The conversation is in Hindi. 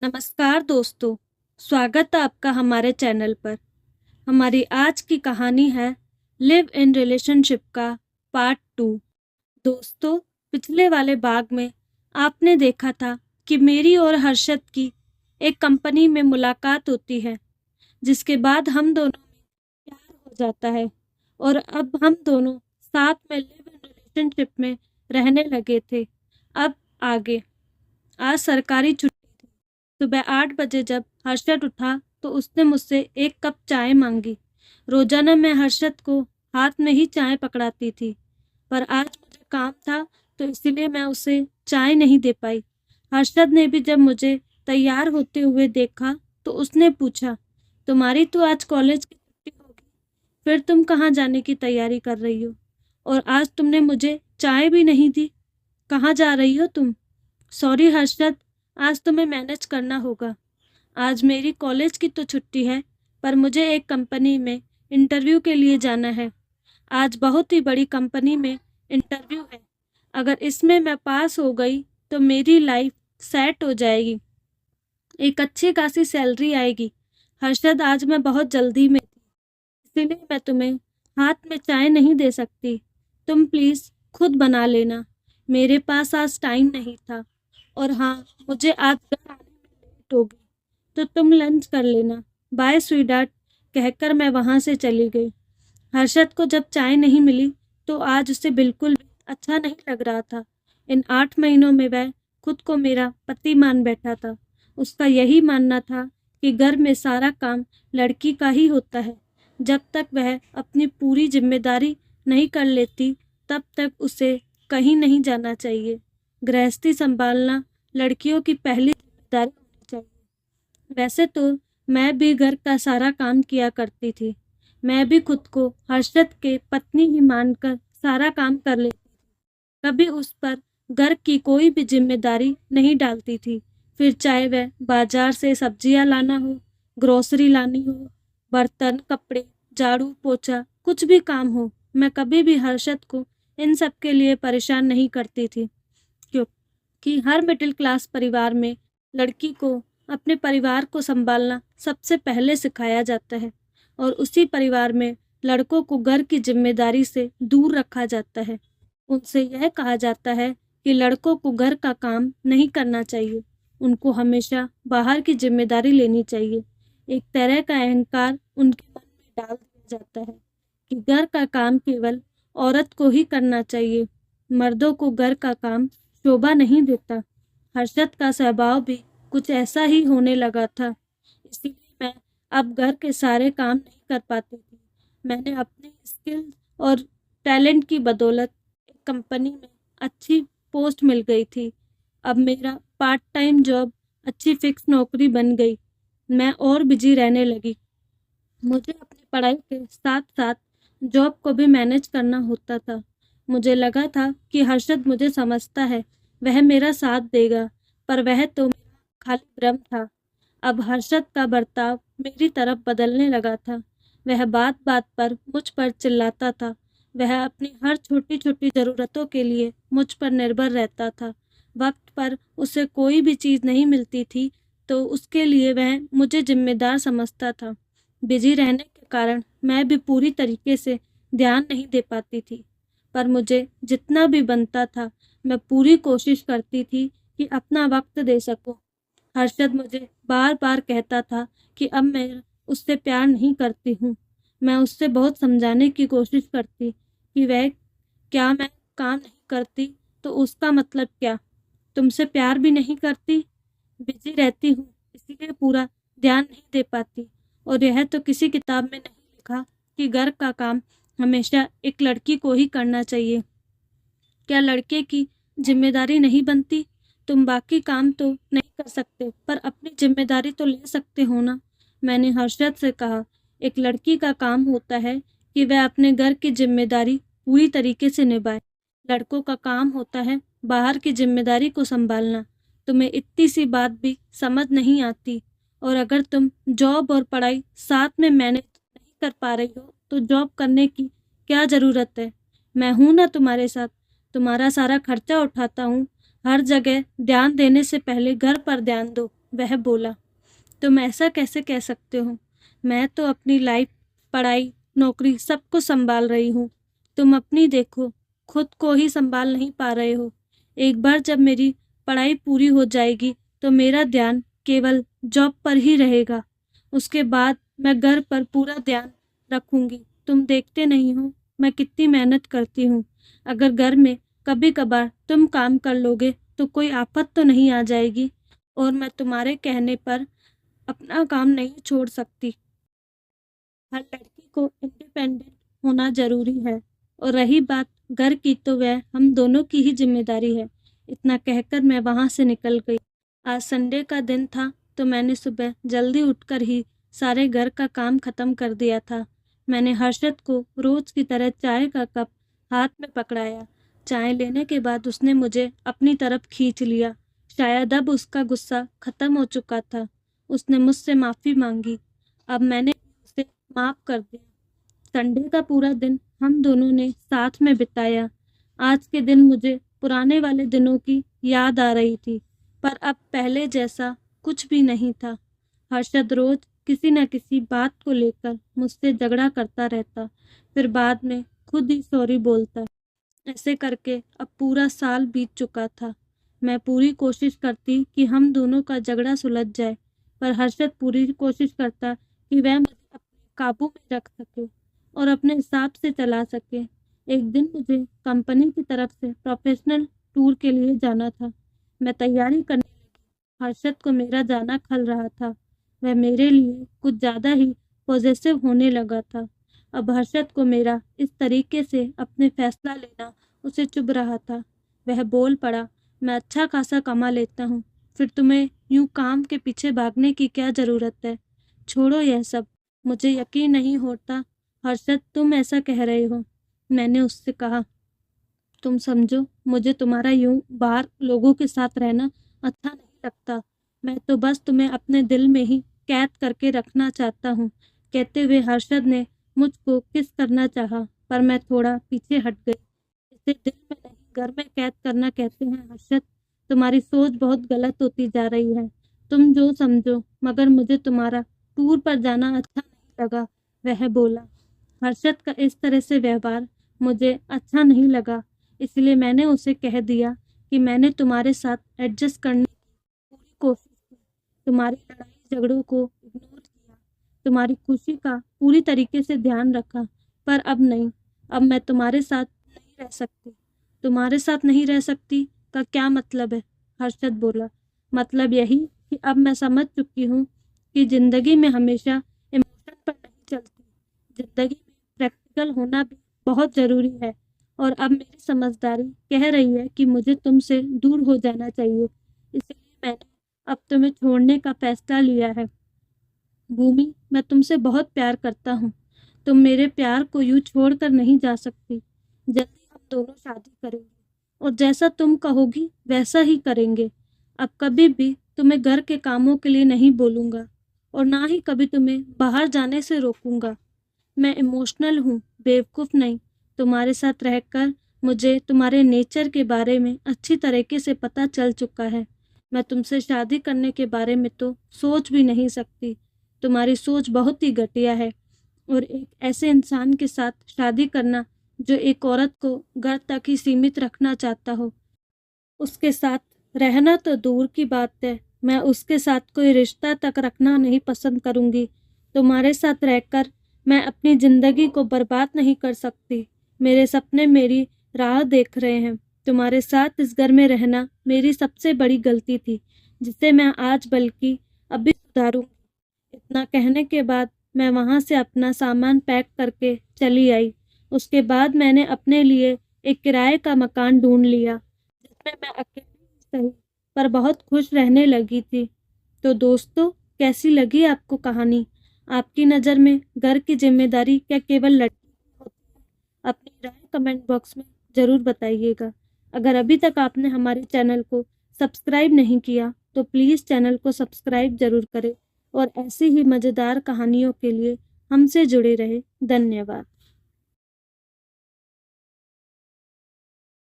नमस्कार दोस्तों, स्वागत है आपका हमारे चैनल पर। हमारी आज की कहानी है लिव इन रिलेशनशिप का पार्ट 2। दोस्तों, पिछले वाले भाग में आपने देखा था कि मेरी और हर्षद की एक कंपनी में मुलाकात होती है, जिसके बाद हम दोनों में प्यार हो जाता है और अब हम दोनों साथ में लिव इन रिलेशनशिप में रहने लगे थे। अब आगे, आज सरकारी छुट्टी थी। सुबह 8 बजे जब हर्षद उठा तो उसने मुझसे एक कप चाय मांगी। रोजाना मैं हर्षद को हाथ में ही चाय पकड़ाती थी, पर आज मुझे काम था तो इसलिए मैं उसे चाय नहीं दे पाई। हर्षद ने भी जब मुझे तैयार होते हुए देखा तो उसने पूछा, तुम्हारी तो आज कॉलेज की छुट्टी होगी, फिर तुम कहाँ जाने की तैयारी कर रही हो? और आज तुमने मुझे चाय भी नहीं दी, कहाँ जा रही हो तुम? सॉरी हर्षद, आज तुम्हें मैनेज करना होगा। आज मेरी कॉलेज की तो छुट्टी है, पर मुझे एक कंपनी में इंटरव्यू के लिए जाना है। आज बहुत ही बड़ी कंपनी में इंटरव्यू है। अगर इसमें मैं पास हो गई तो मेरी लाइफ सेट हो जाएगी, एक अच्छी खासी सैलरी आएगी। हर्षद, आज मैं बहुत जल्दी में थी, इसीलिए मैं तुम्हें हाथ में चाय नहीं दे सकती। तुम प्लीज़ खुद बना लेना। मेरे पास आज टाइम नहीं था, और हाँ, मुझे आज घर आने में लेट होगी, तो तुम लंच कर लेना। बाय स्वीटार्ट, कहकर मैं वहाँ से चली गई। हर्षद को जब चाय नहीं मिली तो आज उसे बिल्कुल भी अच्छा नहीं लग रहा था। इन 8 महीनों में वह खुद को मेरा पति मान बैठा था। उसका यही मानना था कि घर में सारा काम लड़की का ही होता है। जब तक वह अपनी पूरी जिम्मेदारी नहीं कर लेती, तब तक उसे कहीं नहीं जाना चाहिए। गृहस्थी संभालना लड़कियों की पहली जिम्मेदारी होनी चाहिए। वैसे तो मैं भी घर का सारा काम किया करती थी। मैं भी खुद को हर्षद के पत्नी ही मानकर सारा काम कर लेती थी। कभी उस पर घर की कोई भी जिम्मेदारी नहीं डालती थी। फिर चाहे वह बाजार से सब्जियां लाना हो, ग्रोसरी लानी हो, बर्तन, कपड़े, झाड़ू, पोछा, कुछ भी काम हो, मैं कभी भी हर्षद को इन सब के लिए परेशान नहीं करती थी। क्योंकि हर मिडिल क्लास परिवार में लड़की को अपने परिवार को संभालना सबसे पहले सिखाया जाता है, और उसी परिवार में लड़कों को घर की जिम्मेदारी से दूर रखा जाता है। उनसे यह कहा जाता है कि लड़कों को घर का काम नहीं करना चाहिए, उनको हमेशा बाहर की जिम्मेदारी लेनी चाहिए। एक तरह का अहंकार उनके मन में डाल दिया जाता है कि घर का काम केवल औरत को ही करना चाहिए, मर्दों को घर का काम शोभा नहीं देता। हर्षद का स्वभाव भी कुछ ऐसा ही होने लगा था, इसीलिए मैं अब घर के सारे काम नहीं कर पाती थी। मैंने अपने स्किल और टैलेंट की बदौलत एक कंपनी में अच्छी पोस्ट मिल गई थी। अब मेरा पार्ट टाइम जॉब अच्छी फिक्स नौकरी बन गई। मैं और बिजी रहने लगी। मुझे अपनी पढ़ाई के साथ साथ जॉब को भी मैनेज करना होता था। मुझे लगा था कि हर्षद मुझे समझता है, वह मेरा साथ देगा, पर वह तो मेरा खाली भ्रम था। अब हर्षद का बर्ताव मेरी तरफ बदलने लगा था। वह बात बात पर मुझ पर चिल्लाता था। वह अपनी हर छोटी छोटी ज़रूरतों के लिए मुझ पर निर्भर रहता था। वक्त पर उसे कोई भी चीज़ नहीं मिलती थी तो उसके लिए वह मुझे जिम्मेदार समझता था। बिजी रहने के कारण मैं भी पूरी तरीके से ध्यान नहीं दे पाती थी, पर मुझे जितना भी बनता था मैं पूरी कोशिश करती थी कि अपना वक्त दे सकूं। हर्षद मुझे बार बार कहता था कि अब मैं उससे प्यार नहीं करती हूँ। मैं उससे बहुत समझाने की कोशिश करती कि वह क्या मैं काम नहीं करती तो उसका मतलब क्या, तुमसे प्यार भी नहीं करती, बिजी रहती हूँ इसीलिए पूरा ध्यान नहीं दे पाती। और यह तो किसी किताब में नहीं लिखा कि घर का काम हमेशा एक लड़की को ही करना चाहिए। क्या लड़के की जिम्मेदारी नहीं बनती? तुम बाकी काम तो नहीं कर सकते, पर अपनी जिम्मेदारी तो ले सकते हो ना। मैंने हर्षद से कहा, एक लड़की का काम होता है कि वह अपने घर की जिम्मेदारी पूरी तरीके से निभाए। लड़कों का काम होता है बाहर की जिम्मेदारी को संभालना। तुम्हें इतनी सी बात भी समझ नहीं आती। और अगर तुम जॉब और पढ़ाई साथ में मैनेज नहीं कर पा रही हो तो जॉब करने की क्या ज़रूरत है? मैं हूं ना तुम्हारे साथ, तुम्हारा सारा खर्चा उठाता हूँ। हर जगह ध्यान देने से पहले घर पर ध्यान दो। वह बोला। तुम ऐसा कैसे कह सकते हो? मैं तो अपनी लाइफ, पढ़ाई, नौकरी सब कुछ संभाल रही हूँ। तुम अपनी देखो, खुद को ही संभाल नहीं पा रहे हो। एक बार जब मेरी पढ़ाई पूरी हो जाएगी तो मेरा ध्यान केवल जॉब पर ही रहेगा। उसके बाद मैं घर पर पूरा ध्यान रखूंगी। तुम देखते नहीं हो मैं कितनी मेहनत करती हूँ। अगर घर में कभी कभार तुम काम कर लोगे तो कोई आफत तो नहीं आ जाएगी, और मैं तुम्हारे कहने पर अपना काम नहीं छोड़ सकती। हर लड़की को इंडिपेंडेंट होना जरूरी है, और रही बात घर की तो वह हम दोनों की ही जिम्मेदारी है। इतना कहकर मैं वहां से निकल गई। आज संडे का दिन था तो मैंने सुबह जल्दी उठकर ही सारे घर का काम खत्म कर दिया था। मैंने हर्षद को रोज की तरह चाय का कप हाथ में पकड़ाया। चाय लेने के बाद उसने मुझे अपनी तरफ खींच लिया। शायद अब उसका गुस्सा खत्म हो चुका था। उसने मुझसे माफी मांगी। अब मैंने उसे माफ कर दिया। संडे का पूरा दिन हम दोनों ने साथ में बिताया। आज के दिन मुझे पुराने वाले दिनों की याद आ रही थी, पर अब पहले जैसा कुछ भी नहीं था। हर्षद रोज किसी न किसी बात को लेकर मुझसे झगड़ा करता रहता, फिर बाद में खुद ही सॉरी बोलता। ऐसे करके अब पूरा साल बीत चुका था। मैं पूरी कोशिश करती कि हम दोनों का झगड़ा सुलझ जाए, पर हर्षद पूरी कोशिश करता कि वह मुझे अपने काबू में रख सके और अपने हिसाब से चला सके। एक दिन मुझे कंपनी की तरफ से प्रोफेशनल टूर के लिए जाना था। मैं तैयारी करने लगी। हर्षद को मेरा जाना खल रहा था। वह मेरे लिए कुछ ज़्यादा ही पॉजेसिव होने लगा था। अब हर्षद को मेरा इस तरीके से अपने फैसला लेना उसे चुभ रहा था। वह बोल पड़ा, मैं अच्छा खासा कमा लेता हूँ, फिर तुम्हें यूं काम के पीछे भागने की क्या ज़रूरत है? छोड़ो यह सब। मुझे यकीन नहीं होता हर्षद तुम ऐसा कह रहे हो। मैंने उससे कहा, तुम समझो, मुझे तुम्हारा यूं बाहर लोगों के साथ रहना अच्छा नहीं लगता। मैं तो बस तुम्हें अपने दिल में ही कैद करके रखना चाहता हूँ। कहते हुए हर्षद ने मुझको किस करना चाहा, पर मैं थोड़ा पीछे हट गई। इसे दिल में नहीं घर में कैद करना कहते हैं हर्षद। तुम्हारी सोच बहुत गलत होती जा रही है। तुम जो समझो, मगर मुझे तुम्हारा टूर पर जाना अच्छा नहीं लगा। वह बोला। हर्षद का इस तरह से व्यवहार मुझे अच्छा नहीं लगा, इसलिए मैंने उसे कह दिया कि मैंने तुम्हारे साथ एडजस्ट करने की पूरी कोशिश की, तुम्हारी लड़ाई झगड़ों को इग्नोर किया, तुम्हारी खुशी का पूरी तरीके से ध्यान रखा, पर अब नहीं। अब मैं तुम्हारे साथ नहीं रह सकती। तुम्हारे साथ नहीं रह सकती का क्या मतलब है? हर्षद बोला। मतलब यही कि अब मैं समझ चुकी हूँ कि जिंदगी में हमेशा इमोशन पर नहीं चलती। जिंदगी में प्रैक्टिकल होना भी बहुत ज़रूरी है, और अब मेरी समझदारी कह रही है कि मुझे तुमसे दूर हो जाना चाहिए। इसलिए मैंने अब तुम्हें छोड़ने का फैसला लिया है। भूमि, मैं तुमसे बहुत प्यार करता हूँ। तुम मेरे प्यार को यूं छोड़कर नहीं जा सकती। जल्दी हम दोनों शादी करेंगे, और जैसा तुम कहोगी वैसा ही करेंगे। अब कभी भी तुम्हें घर के कामों के लिए नहीं बोलूँगा, और ना ही कभी तुम्हें बाहर जाने से रोकूंगा। मैं इमोशनल हूँ, बेवकूफ़ नहीं। तुम्हारे साथ रहकर मुझे तुम्हारे नेचर के बारे में अच्छी तरीके से पता चल चुका है। मैं तुमसे शादी करने के बारे में तो सोच भी नहीं सकती। तुम्हारी सोच बहुत ही घटिया है, और एक ऐसे इंसान के साथ शादी करना जो एक औरत को घर तक ही सीमित रखना चाहता हो, उसके साथ रहना तो दूर की बात है, मैं उसके साथ कोई रिश्ता तक रखना नहीं पसंद करूंगी। तुम्हारे साथ रहकर मैं अपनी ज़िंदगी को बर्बाद नहीं कर सकती। मेरे सपने मेरी राह देख रहे हैं। तुम्हारे साथ इस घर में रहना मेरी सबसे बड़ी गलती थी, जिसे मैं आज बल्कि अभी सुधारूंगी। इतना कहने के बाद मैं वहाँ से अपना सामान पैक करके चली आई। उसके बाद मैंने अपने लिए एक किराए का मकान ढूंढ लिया, जिसमें मैं अकेली ही सही पर बहुत खुश रहने लगी थी। तो दोस्तों, कैसी लगी आपको कहानी? आपकी नज़र में घर की जिम्मेदारी क्या केवल लड़की की होती है? अपनी राय कमेंट बॉक्स में ज़रूर बताइएगा। अगर अभी तक आपने हमारे चैनल को सब्सक्राइब नहीं किया तो प्लीज़ चैनल को सब्सक्राइब ज़रूर करें, और ऐसी ही मज़ेदार कहानियों के लिए हमसे जुड़े रहे। धन्यवाद।